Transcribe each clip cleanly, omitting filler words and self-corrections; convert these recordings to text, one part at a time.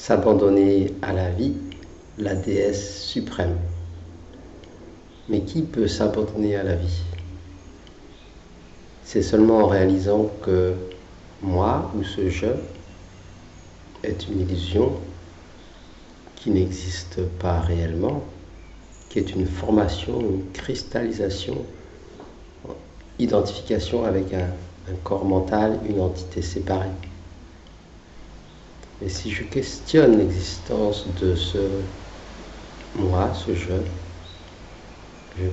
s'abandonner à la vie, la déesse suprême. Mais qui peut s'abandonner à la vie? C'est seulement en réalisant que moi ou ce je est une illusion qui n'existe pas réellement, qui est une formation, une cristallisation, identification avec un corps mental, une entité séparée. Mais si je questionne l'existence de ce moi, ce je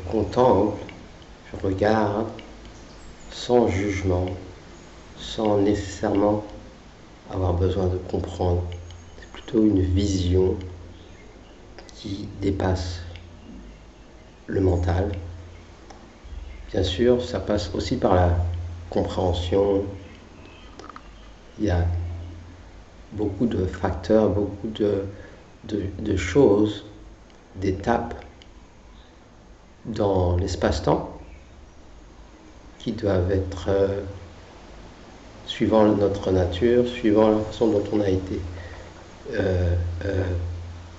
contemple, je regarde sans jugement, sans nécessairement avoir besoin de comprendre. C'est plutôt une vision qui dépasse le mental. Bien sûr, ça passe aussi par la compréhension. Il y a beaucoup de facteurs, beaucoup de choses, d'étapes dans l'espace-temps qui doivent être, suivant notre nature, suivant la façon dont on a été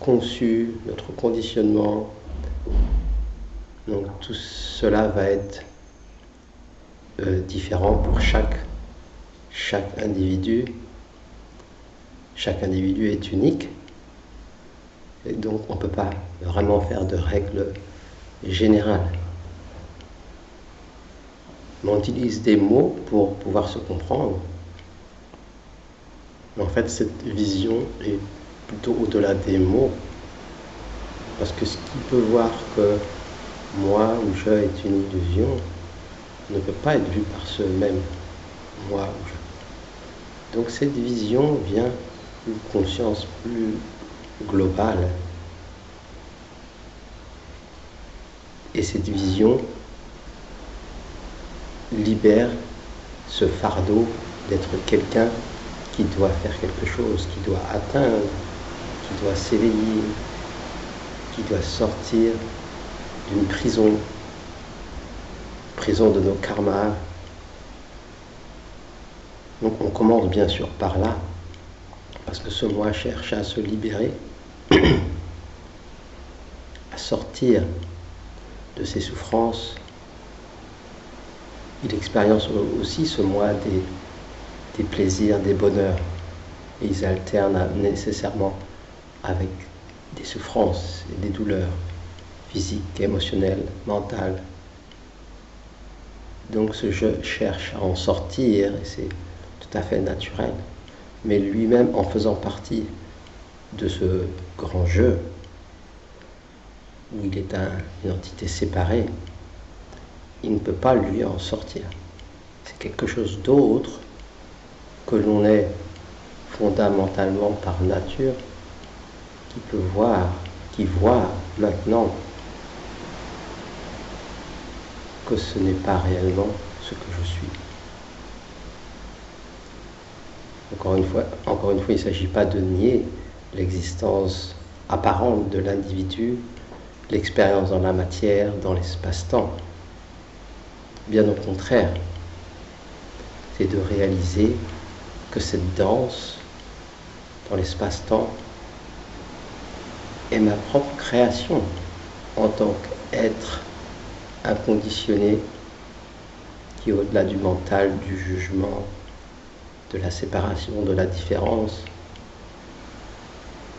conçu, notre conditionnement. Donc tout cela va être différent pour chaque individu. Chaque individu est unique. Et donc on ne peut pas vraiment faire de règles générales. Mais on utilise des mots pour pouvoir se comprendre. Mais en fait, cette vision est plutôt au-delà des mots. Parce que ce qui peut voir que moi ou je est une illusion ne peut pas être vu par ce même moi ou je. Donc cette vision vient d'une conscience plus globale. Et cette vision libère ce fardeau d'être quelqu'un qui doit faire quelque chose, qui doit atteindre, qui doit s'éveiller, qui doit sortir d'une prison de nos karmas. Donc on commence bien sûr par là, parce que ce moi cherche à se libérer, à sortir de ses souffrances. Il expérience aussi ce moi des plaisirs, des bonheurs, et ils alternent nécessairement avec des souffrances et des douleurs physiques, émotionnelles, mentales. Donc ce je cherche à en sortir, et c'est tout à fait naturel. Mais lui-même, en faisant partie de ce grand jeu, où il est une entité séparée, il ne peut pas lui en sortir. C'est quelque chose d'autre que l'on est fondamentalement par nature, qui peut voir, qui voit maintenant que ce n'est pas réellement ce que je suis. Encore une fois, il ne s'agit pas de nier l'existence apparente de l'individu, l'expérience dans la matière, dans l'espace-temps. Bien au contraire, c'est de réaliser que cette danse dans l'espace-temps est ma propre création en tant qu'être inconditionné qui est au-delà du mental, du jugement, de la séparation, de la différence.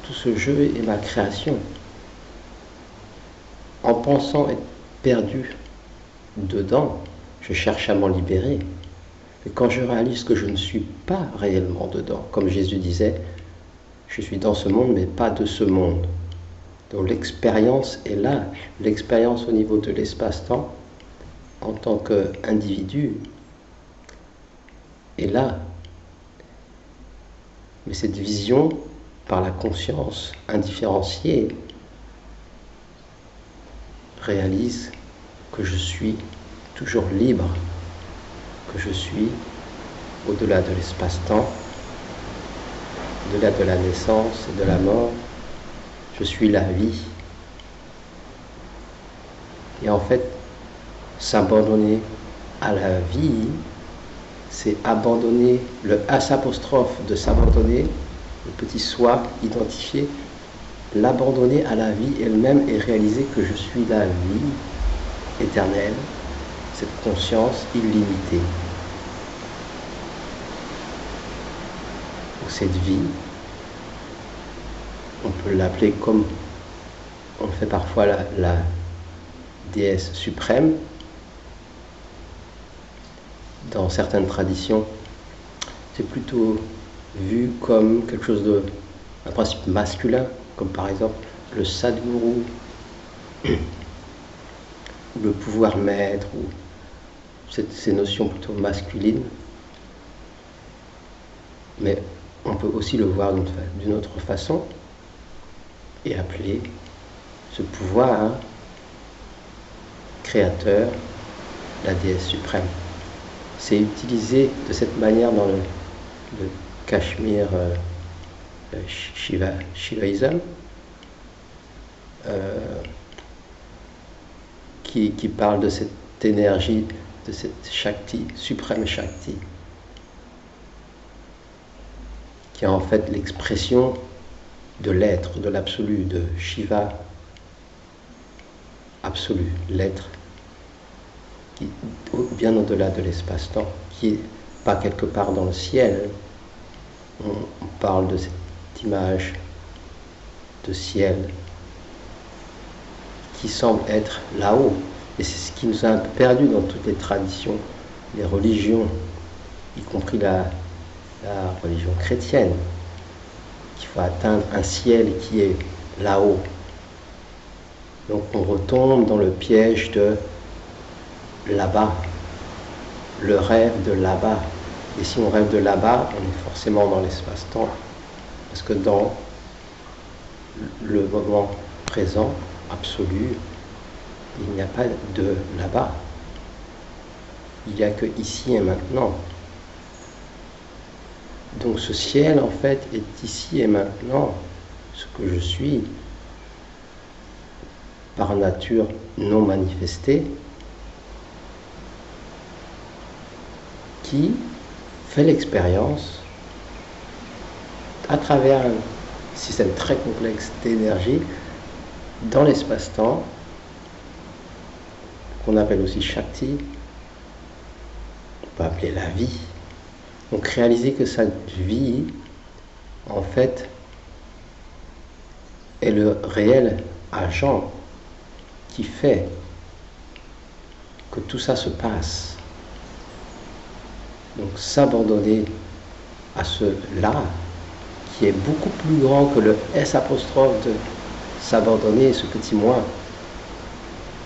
Tout ce jeu est ma création. En pensant être perdu dedans, je cherche à m'en libérer. Mais quand je réalise que je ne suis pas réellement dedans, comme Jésus disait, je suis dans ce monde mais pas de ce monde. Donc l'expérience est là, l'expérience au niveau de l'espace-temps, en tant qu'individu, est là. Mais cette vision, par la conscience indifférenciée, réalise que je suis toujours libre, que je suis au-delà de l'espace-temps, au-delà de la naissance et de la mort. Je suis la vie. Et en fait, s'abandonner à la vie, c'est abandonner le S' de s'abandonner, le petit soi identifié, l'abandonner à la vie elle-même et réaliser que je suis la vie éternelle, cette conscience illimitée. Donc cette vie, on peut l'appeler comme on fait parfois la déesse suprême. Dans certaines traditions, c'est plutôt vu comme quelque chose un principe masculin, comme par exemple le Sadguru, ou le pouvoir maître, ou ces notions plutôt masculines. Mais on peut aussi le voir d'une autre façon et appeler ce pouvoir créateur la déesse suprême. C'est utilisé de cette manière dans le Cachemire Shivaïsme, qui parle de cette énergie, de cette Shakti, suprême Shakti, qui est en fait l'expression de l'être, de l'absolu, de Shiva absolu, l'être, qui bien au-delà de l'espace-temps, qui est pas quelque part dans le ciel. On parle de cette image de ciel qui semble être là-haut. Et c'est ce qui nous a un peu perdu dans toutes les traditions, les religions, y compris la religion chrétienne, qu'il faut atteindre un ciel qui est là-haut. Donc on retombe dans le piège de là-bas, le rêve de là-bas. Et si on rêve de là-bas, on est forcément dans l'espace-temps, parce que dans le moment présent, absolu, il n'y a pas de là-bas. Il n'y a que ici et maintenant. Donc ce ciel, en fait, est ici et maintenant, ce que je suis, par nature non manifestée, qui fait l'expérience à travers un système très complexe d'énergie dans l'espace-temps, qu'on appelle aussi Shakti, on peut appeler la vie. Donc réaliser que cette vie, en fait, est le réel agent qui fait que tout ça se passe. Donc s'abandonner à ce là qui est beaucoup plus grand que le S apostrophe de s'abandonner, ce petit moi.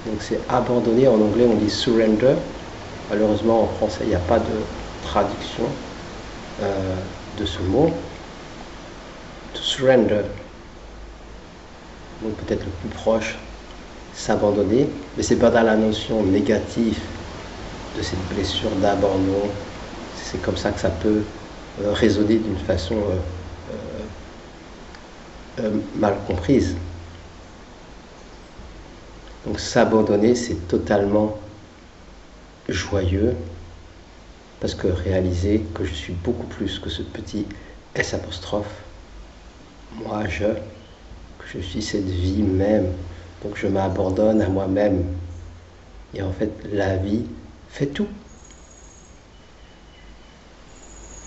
Donc c'est abandonner, en anglais on dit surrender. Malheureusement en français il n'y a pas de traduction de ce mot. To surrender. Donc peut-être le plus proche, s'abandonner, mais c'est pas dans la notion négative de cette blessure d'abandon. C'est comme ça que ça peut résonner d'une façon mal comprise. Donc s'abandonner, c'est totalement joyeux, parce que réaliser que je suis beaucoup plus que ce petit S apostrophe, moi que je suis cette vie même, donc je m'abandonne à moi-même. Et en fait, la vie fait tout.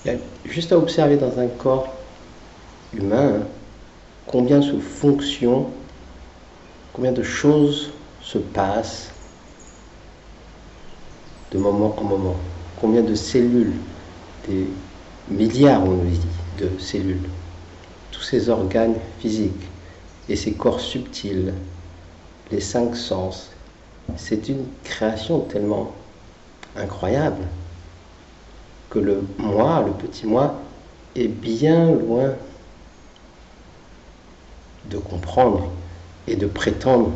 Il y a juste à observer dans un corps humain combien de fonctions, combien de choses se passent de moment en moment. Combien de cellules, des milliards, on nous dit, de cellules. Tous ces organes physiques et ces corps subtils, les 5 sens, c'est une création tellement incroyable que le moi, le petit moi, est bien loin de comprendre et de prétendre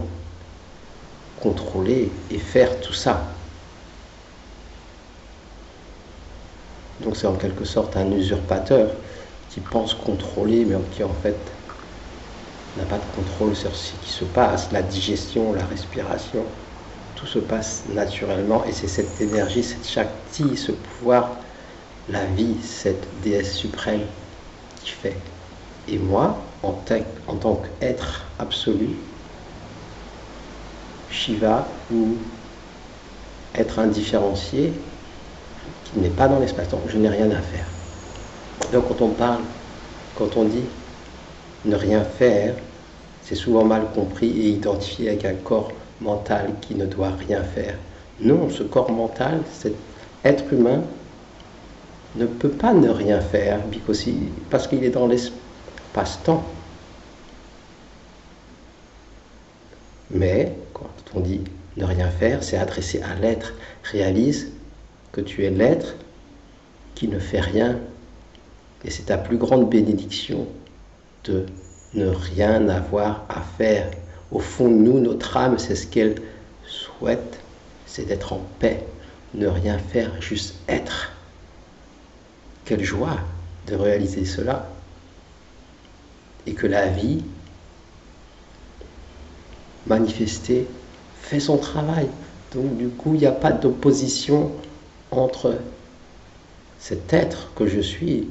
contrôler et faire tout ça. Donc c'est en quelque sorte un usurpateur qui pense contrôler, mais qui en fait n'a pas de contrôle sur ce qui se passe, la digestion, la respiration, tout se passe naturellement, et c'est cette énergie, cette Shakti, ce pouvoir, la vie, cette déesse suprême qui fait. Et moi, en tant qu'être absolu, Shiva, ou être indifférencié, qui n'est pas dans l'espace-temps, je n'ai rien à faire. Donc quand on dit ne rien faire, c'est souvent mal compris et identifié avec un corps mental qui ne doit rien faire. Non, ce corps mental, cet être humain, ne peut pas ne rien faire, parce qu'il est dans l'espace-temps. Mais, quand on dit ne rien faire, c'est adressé à l'être. Réalise que tu es l'être qui ne fait rien. Et c'est ta plus grande bénédiction de ne rien avoir à faire. Au fond de nous, notre âme, c'est ce qu'elle souhaite, c'est d'être en paix, ne rien faire, juste être. Quelle joie de réaliser cela. Et que la vie manifestée fait son travail. Donc du coup, il n'y a pas d'opposition entre cet être que je suis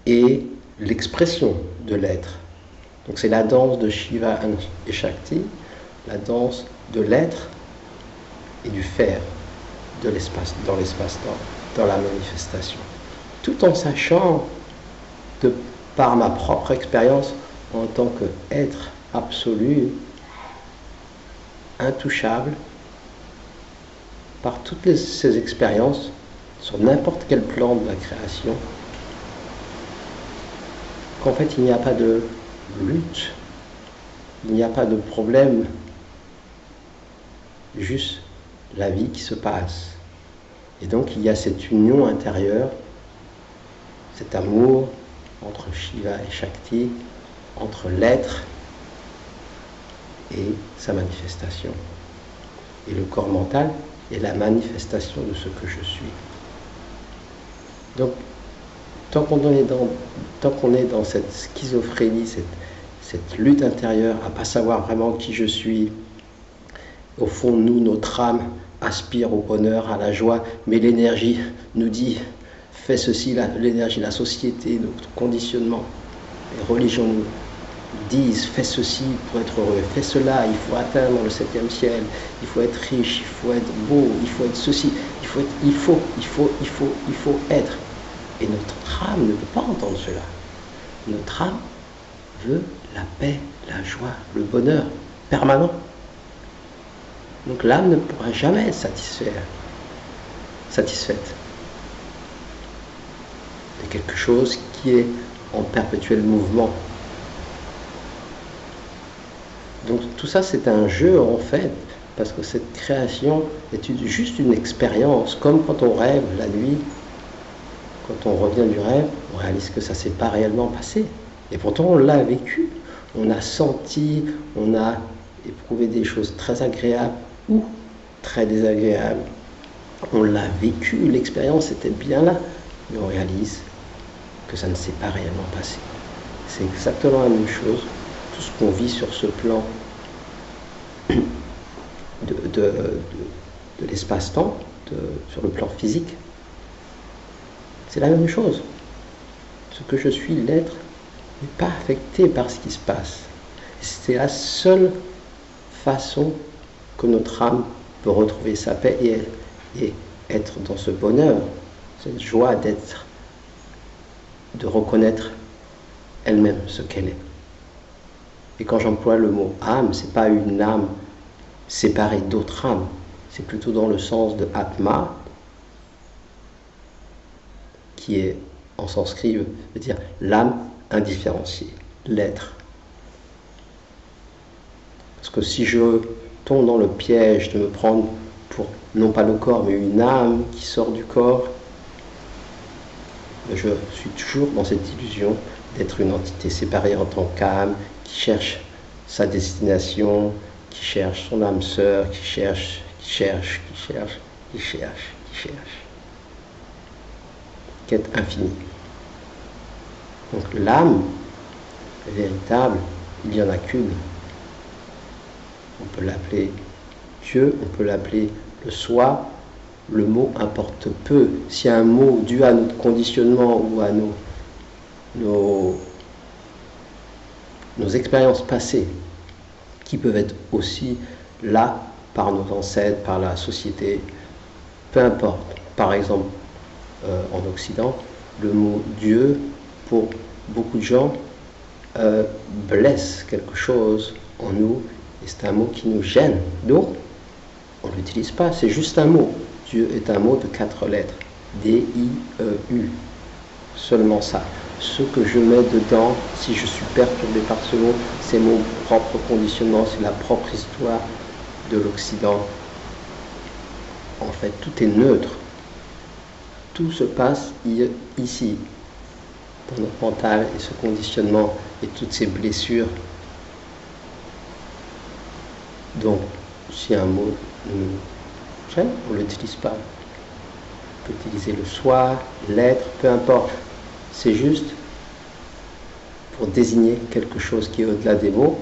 et l'expression de l'être. Donc c'est la danse de Shiva et Shakti, la danse de l'être et du faire de l'espace, dans l'espace-temps, dans la manifestation. Tout en sachant, par ma propre expérience, en tant qu'être absolu, intouchable, par toutes ces expériences, sur n'importe quel plan de la création, qu'en fait il n'y a pas de lutte, il n'y a pas de problème, juste la vie qui se passe. Et donc il y a cette union intérieure, cet amour entre Shiva et Shakti, entre l'être et sa manifestation. Et le corps mental est la manifestation de ce que je suis. Donc, tant qu'on est dans cette schizophrénie, cette lutte intérieure à ne pas savoir vraiment qui je suis, au fond, nous, notre âme aspire au bonheur, à la joie, mais l'énergie nous dit fais ceci, l'énergie, la société, notre conditionnement, les religions nous disent fais ceci pour être heureux, fais cela, il faut atteindre le 7e ciel, il faut être riche, il faut être beau, il faut être ceci, il faut être. Et notre âme ne peut pas entendre cela. Notre âme veut la paix, la joie, le bonheur permanent. Donc l'âme ne pourra jamais être satisfaite de quelque chose qui est en perpétuel mouvement. Donc tout ça c'est un jeu en fait, parce que cette création est juste une expérience, comme quand on rêve la nuit, quand on revient du rêve, on réalise que ça ne s'est pas réellement passé. Et pourtant on l'a vécu, on a senti, on a éprouvé des choses très agréables ou très désagréables. On l'a vécu, l'expérience était bien là, mais on réalise que ça ne s'est pas réellement passé. C'est exactement la même chose, tout ce qu'on vit sur ce plan de l'espace-temps, sur le plan physique, c'est la même chose. Ce que je suis, l'être, n'est pas affecté par ce qui se passe. C'est la seule façon que notre âme peut retrouver sa paix et être dans ce bonheur, cette joie de reconnaître elle-même ce qu'elle est. Et quand j'emploie le mot âme, c'est pas une âme séparée d'autres âmes, c'est plutôt dans le sens de Atma, qui est en sanskrit veut dire l'âme indifférenciée, l'être. Parce que si je tombe dans le piège de me prendre pour non pas le corps mais une âme qui sort du corps, je suis toujours dans cette illusion d'être une entité séparée en tant qu'âme qui cherche sa destination, qui cherche son âme sœur, qui cherche. Quête infinie. Donc l'âme véritable, il n'y en a qu'une. On peut l'appeler Dieu, on peut l'appeler le soi. Le mot importe peu. S'il y a un mot dû à notre conditionnement ou à nos nos expériences passées, qui peuvent être aussi là par nos ancêtres, par la société, peu importe. Par exemple, en Occident, le mot Dieu, pour beaucoup de gens, blesse quelque chose en nous, et c'est un mot qui nous gêne. Donc, on ne l'utilise pas, c'est juste un mot. Dieu est un mot de 4 lettres, D-I-E-U, seulement ça. Ce que je mets dedans, si je suis perturbé par ce mot, c'est mon propre conditionnement, c'est la propre histoire de l'Occident. En fait, tout est neutre. Tout se passe ici, dans notre mental, et ce conditionnement et toutes ces blessures. Donc, si un mot nous gêne, on ne l'utilise pas. On peut utiliser le soi, l'être, peu importe. C'est juste pour désigner quelque chose qui est au-delà des mots,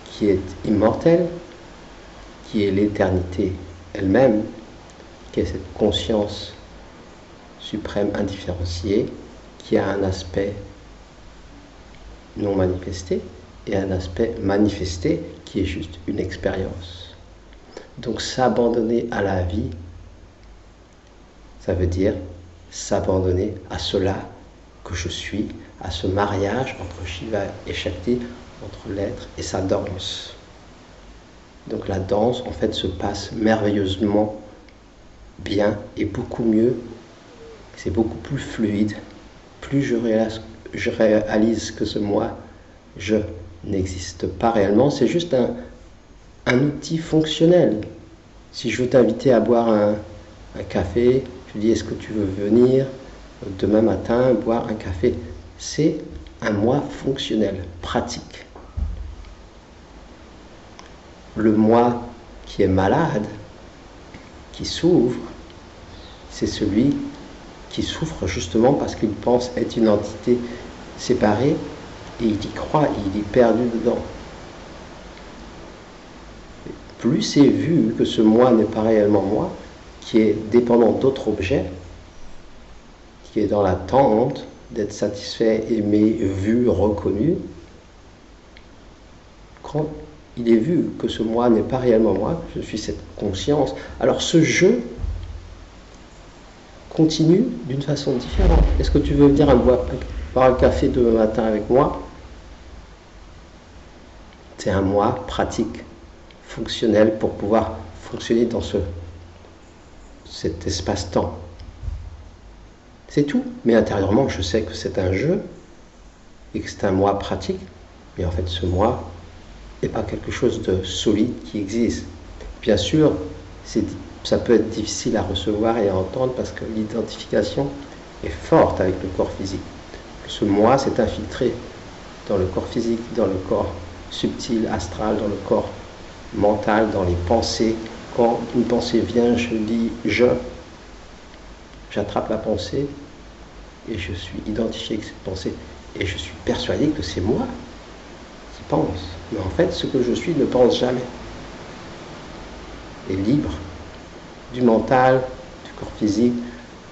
qui est immortel, qui est l'éternité elle-même, qui est cette conscience suprême indifférenciée, qui a un aspect non manifesté et un aspect manifesté qui est juste une expérience. Donc s'abandonner à la vie, ça veut dire s'abandonner à cela que je suis, à ce mariage entre Shiva et Shakti, entre l'être et sa danse. Donc la danse, en fait, se passe merveilleusement bien et beaucoup mieux. C'est beaucoup plus fluide. Plus je réalise que ce moi, je n'existe pas réellement. C'est juste un outil fonctionnel. Si je veux t'inviter à boire un café, je dis est-ce que tu veux venir demain matin boire un café? C'est un moi fonctionnel, pratique. Le moi qui est malade, qui souffre, c'est celui qui souffre justement parce qu'il pense être une entité séparée et il y croit, il est perdu dedans. Plus c'est vu que ce moi n'est pas réellement moi, qui est dépendant d'autres objets, qui est dans l'attente d'être satisfait, aimé, vu, reconnu, quand il est vu que ce moi n'est pas réellement moi, je suis cette conscience, alors ce jeu continue d'une façon différente. Est-ce que tu veux venir boire un café demain matin avec moi? C'est un moi pratique, fonctionnel pour pouvoir fonctionner dans cet espace-temps. C'est tout. Mais intérieurement, je sais que c'est un jeu et que c'est un moi pratique. Mais en fait, ce moi n'est pas quelque chose de solide qui existe. Bien sûr, ça peut être difficile à recevoir et à entendre parce que l'identification est forte avec le corps physique. Ce moi s'est infiltré dans le corps physique, dans le corps subtil, astral, dans le corps mental, dans les pensées. Quand une pensée vient, je dis j'attrape la pensée et je suis identifié avec cette pensée et je suis persuadé que c'est moi qui pense. Mais en fait, ce que je suis ne pense jamais. Et libre du mental, du corps physique,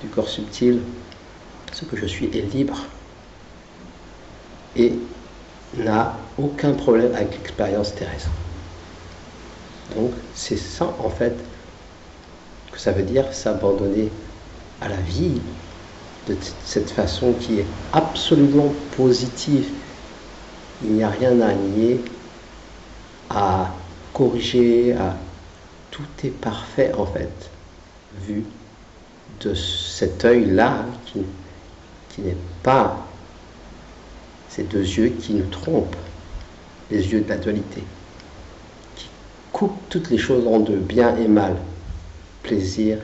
du corps subtil, ce que je suis est libre et n'a aucun problème avec l'expérience terrestre. Donc c'est ça en fait que ça veut dire s'abandonner à la vie de cette façon qui est absolument positive. Il n'y a rien à nier, à corriger, tout est parfait en fait, vu de cet œil-là qui n'est pas ces deux yeux qui nous trompent, les yeux de la dualité, qui coupent toutes les choses en deux, bien et mal, plaisir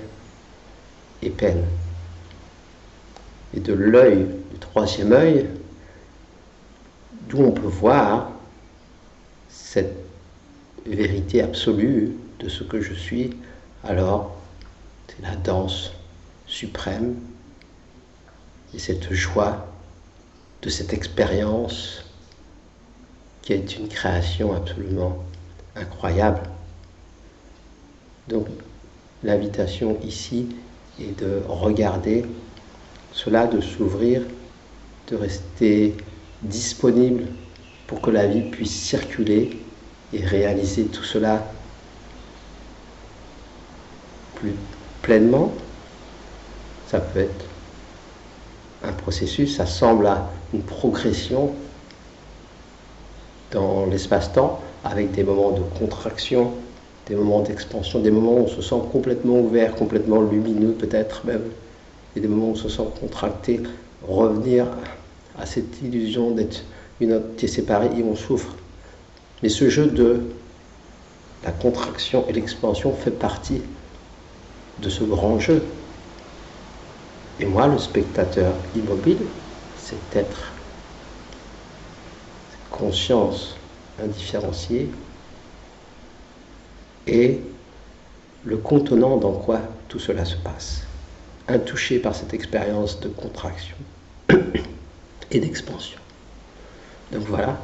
et peine. Et de l'œil, du troisième œil, d'où on peut voir cette vérité absolue de ce que je suis, alors c'est la danse suprême et cette joie de cette expérience qui est une création absolument incroyable. Donc l'invitation ici est de regarder cela, de s'ouvrir, de rester disponible pour que la vie puisse circuler et réaliser tout cela plus pleinement. Ça peut être un processus, ça semble à une progression dans l'espace-temps, avec des moments de contraction, des moments d'expansion, des moments où on se sent complètement ouvert, complètement lumineux peut-être même, et des moments où on se sent contracté, revenir à cette illusion d'être une entité séparée et on souffre. Mais ce jeu de la contraction et l'expansion fait partie de ce grand jeu. Et moi, le spectateur immobile, cet être, cette conscience indifférenciée, et le contenant dans quoi tout cela se passe, intouché par cette expérience de contraction et d'expansion. Donc voilà,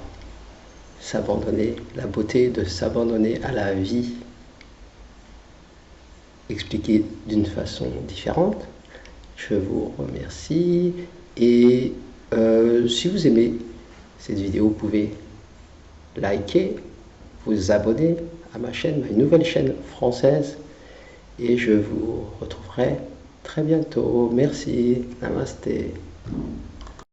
s'abandonner, la beauté de s'abandonner à la vie, expliqué d'une façon différente. Je vous remercie et si vous aimez cette vidéo, vous pouvez liker, vous abonner à ma chaîne, ma nouvelle chaîne française, et je vous retrouverai très bientôt. Merci, namasté.